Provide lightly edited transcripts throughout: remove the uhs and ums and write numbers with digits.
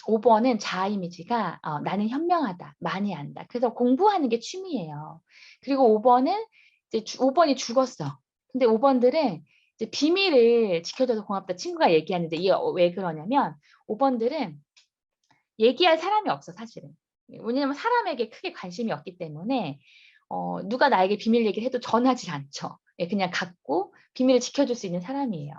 5번은 자아 이미지가 나는 현명하다, 많이 안다. 그래서 공부하는 게 취미예요. 그리고 5번은 이제 5번이 죽었어. 근데 5번들은 이제 비밀을 지켜줘서 고맙다 친구가 얘기하는데 이게 왜 그러냐면 5번들은 얘기할 사람이 없어 사실은. 왜냐하면 사람에게 크게 관심이 없기 때문에 누가 나에게 비밀 얘기를 해도 전하지 않죠. 예, 그냥 갖고 비밀을 지켜줄 수 있는 사람이에요.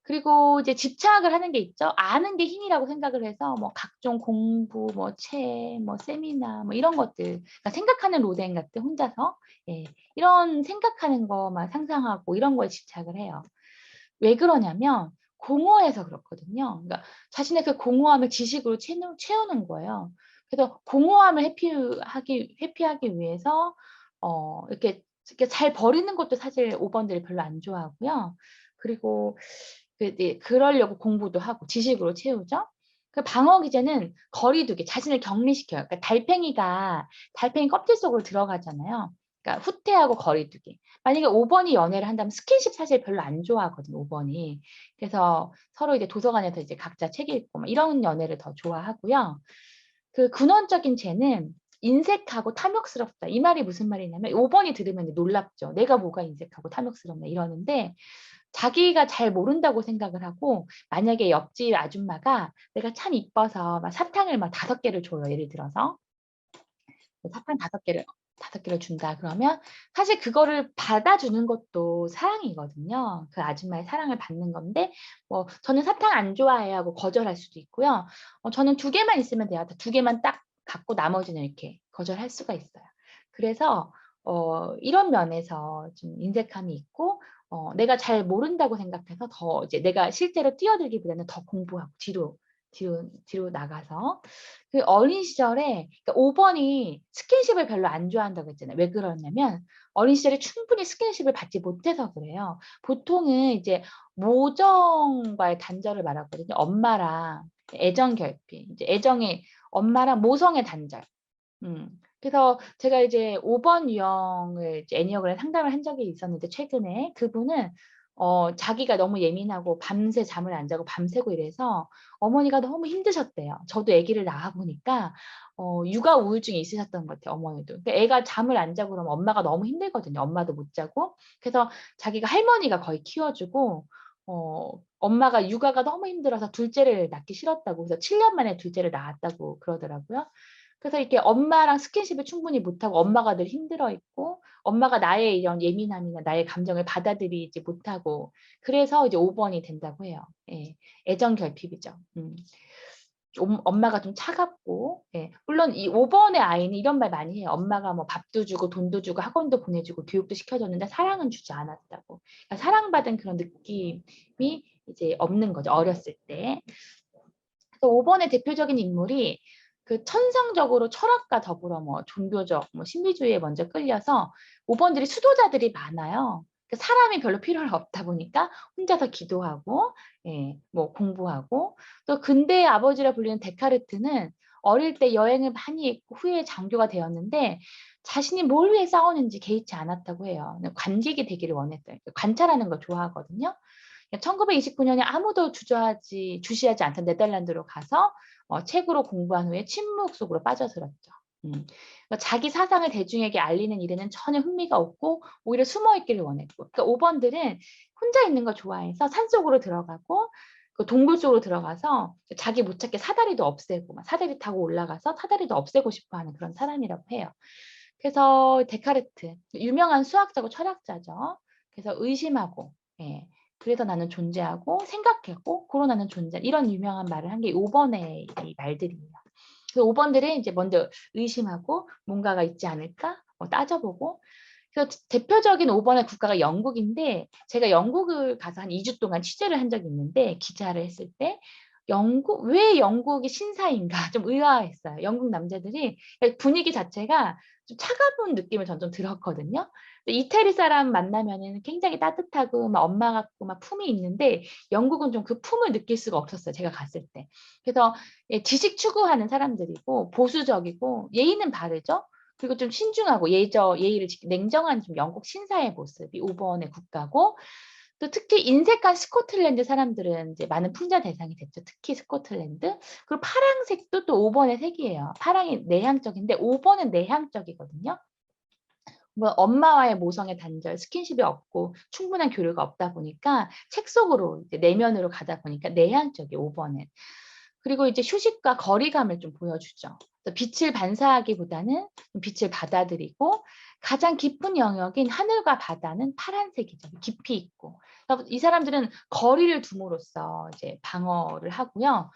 그리고 이제 집착을 하는 게 있죠. 아는 게 힘이라고 생각을 해서 뭐 각종 공부, 뭐 책, 뭐 세미나 뭐 이런 것들 그러니까 생각하는 로댕 같은 혼자서 예, 이런 생각하는 것만 상상하고 이런 거에 집착을 해요. 왜 그러냐면 공허해서 그렇거든요. 그러니까 자신의 그 공허함을 지식으로 채우는 거예요. 그래서 공허함을 회피하기 위해서 이렇게 잘 버리는 것도 사실 5번들이 별로 안 좋아하고요. 그리고 그러려고 공부도 하고 지식으로 채우죠. 그 방어 기제는 거리두기, 자신을 격리시켜요. 그러니까 달팽이 껍질 속으로 들어가잖아요. 그러니까 후퇴하고 거리두기. 만약에 5번이 연애를 한다면 스킨십 사실 별로 안 좋아하거든요, 5번이. 그래서 서로 이제 도서관에서 이제 각자 책 읽고 막 이런 연애를 더 좋아하고요. 그 근원적인 죄는 인색하고 탐욕스럽다. 이 말이 무슨 말이냐면 5번이 들으면 놀랍죠. 내가 뭐가 인색하고 탐욕스럽나 이러는데 자기가 잘 모른다고 생각을 하고 만약에 옆집 아줌마가 내가 참 이뻐서 막 사탕을 막 5개를 줘요. 예를 들어서. 사탕 5개를 준다 그러면 사실 그거를 받아주는 것도 사랑이거든요. 그 아줌마의 사랑을 받는 건데 뭐 "저는 사탕 안 좋아해요." 하고 거절할 수도 있고요. "저는 2개만 있으면 돼요." 2개만 딱 갖고 나머지는 이렇게 거절할 수가 있어요. 그래서 이런 면에서 좀 인색함이 있고 내가 잘 모른다고 생각해서 더 이제 내가 실제로 뛰어들기보다는 더 공부하고 뒤로 나가서 그 어린 시절에 그러니까 5번이 스킨십을 별로 안 좋아한다고 했잖아요. 왜 그러냐면 어린 시절에 충분히 스킨십을 받지 못해서 그래요. 보통은 이제 모정과의 단절을 말하거든요. 엄마랑 애정 결핍, 이제 애정의 엄마랑 모성의 단절. 그래서 제가 이제 5번 유형을 이제 애니어그램 상담을 한 적이 있었는데 최근에 그분은 자기가 너무 예민하고 밤새 잠을 안 자고 밤새고 이래서 어머니가 너무 힘드셨대요. 저도 아기를 낳아 보니까 육아 우울증이 있으셨던 것 같아요, 어머니도. 그러니까 애가 잠을 안 자고 그러면 엄마가 너무 힘들거든요, 엄마도 못 자고. 그래서 자기가 할머니가 거의 키워 주고 엄마가 육아가 너무 힘들어서 둘째를 낳기 싫었다고 그래서 7년 만에 둘째를 낳았다고 그러더라고요. 그래서 이렇게 엄마랑 스킨십을 충분히 못하고 엄마가 늘 힘들어 있고 엄마가 나의 이런 예민함이나 나의 감정을 받아들이지 못하고 그래서 이제 5번이 된다고 해요. 예. 애정 결핍이죠. 좀 엄마가 좀 차갑고 예. 물론 이 5번의 아이는 이런 말 많이 해요. 엄마가 뭐 밥도 주고 돈도 주고 학원도 보내주고 교육도 시켜줬는데 사랑은 주지 않았다고. 그러니까 사랑받은 그런 느낌이 이제 없는 거죠. 어렸을 때. 그래서 5번의 대표적인 인물이 그 천성적으로 철학과 더불어 뭐 종교적, 뭐 신비주의에 먼저 끌려서 5번들이 수도자들이 많아요. 그 사람이 별로 필요가 없다 보니까 혼자서 기도하고, 예, 뭐 공부하고, 또 근대의 아버지라 불리는 데카르트는 어릴 때 여행을 많이 했고 후에 장교가 되었는데 자신이 뭘 위해 싸우는지 개의치 않았다고 해요. 관객이 되기를 원했어요. 관찰하는 걸 좋아하거든요. 1929년에 아무도 주시하지 않던 네덜란드로 가서 책으로 공부한 후에 침묵 속으로 빠져들었죠. 그러니까 자기 사상을 대중에게 알리는 일에는 전혀 흥미가 없고 오히려 숨어 있기를 원했고. 그러니까 5번들은 혼자 있는 걸 좋아해서 산속으로 들어가고 그 동굴 속으로 들어가서 자기 못 찾게 사다리도 없애고 막 사다리 타고 올라가서 사다리도 없애고 싶어 하는 그런 사람이라고 해요. 그래서 데카르트 유명한 수학자고 철학자죠. 그래서 의심하고 예. 그래서 나는 존재하고 생각했고 고로 나는 존재 이런 유명한 말을 한 게 5번의 이 말들이에요. 그래서 5번들은 이제 먼저 의심하고 뭔가가 있지 않을까 따져보고 그래서 대표적인 5번의 국가가 영국인데 제가 영국을 가서 한 2주 동안 취재를 한 적이 있는데 기자를 했을 때 왜 영국이 신사인가 좀 의아했어요. 영국 남자들이 분위기 자체가 좀 차가운 느낌을 전 좀 들었거든요. 이태리 사람 만나면은 굉장히 따뜻하고 막 엄마 같고 막 품이 있는데 영국은 좀 그 품을 느낄 수가 없었어요. 제가 갔을 때. 그래서 예, 지식 추구하는 사람들이고 보수적이고 예의는 바르죠. 그리고 좀 신중하고 예의를 지키 냉정한 좀 영국 신사의 모습이 5번의 국가고 또 특히 인색한 스코틀랜드 사람들은 이제 많은 풍자 대상이 됐죠. 특히 스코틀랜드. 그리고 파랑색도 또 5 번의 색이에요. 파랑이 내향적인데 5 번은 내향적이거든요. 뭐 엄마와의 모성의 단절, 스킨십이 없고 충분한 교류가 없다 보니까 책 속으로 이제 내면으로 가다 보니까 내향적이에요, 5 번은. 그리고 이제 휴식과 거리감을 좀 보여주죠. 그래서 빛을 반사하기보다는 빛을 받아들이고 가장 깊은 영역인 하늘과 바다는 파란색이죠. 깊이 있고. 그래서 이 사람들은 거리를 둠으로써 이제 방어를 하고요.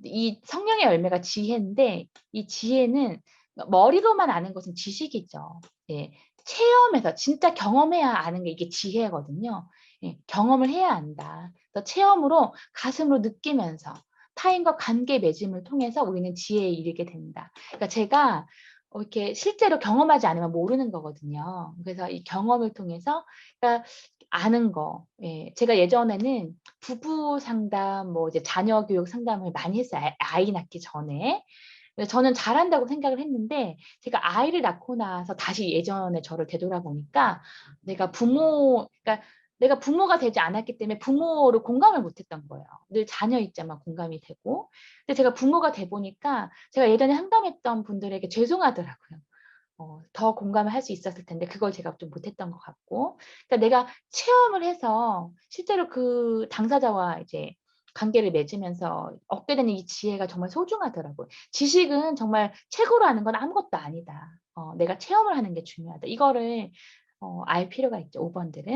이 성령의 열매가 지혜인데 이 지혜는 머리로만 아는 것은 지식이죠. 예. 체험해서 진짜 경험해야 아는 게 이게 지혜거든요. 예. 경험을 해야 안다. 그래서 체험으로 가슴으로 느끼면서 타인과 관계 맺음을 통해서 우리는 지혜에 이르게 된다. 그러니까 제가 이렇게 실제로 경험하지 않으면 모르는 거거든요. 그래서 이 경험을 통해서 그러니까 아는 거. 예. 제가 예전에는 부부 상담 뭐 이제 자녀 교육 상담을 많이 했어요. 아이 낳기 전에. 근데 저는 잘한다고 생각을 했는데 제가 아이를 낳고 나서 다시 예전의 저를 되돌아보니까 그러니까 내가 부모가 되지 않았기 때문에 부모를 공감을 못 했던 거예요. 늘 자녀 입장만 공감이 되고. 근데 제가 부모가 돼 보니까 제가 예전에 상담했던 분들에게 죄송하더라고요. 더 공감을 할 수 있었을 텐데 그걸 제가 좀 못했던 것 같고. 그러니까 내가 체험을 해서 실제로 그 당사자와 이제 관계를 맺으면서 얻게 되는 이 지혜가 정말 소중하더라고요. 지식은 정말 책으로 아는 건 아무것도 아니다. 내가 체험을 하는 게 중요하다. 이거를 알 필요가 있죠, 5 번들은.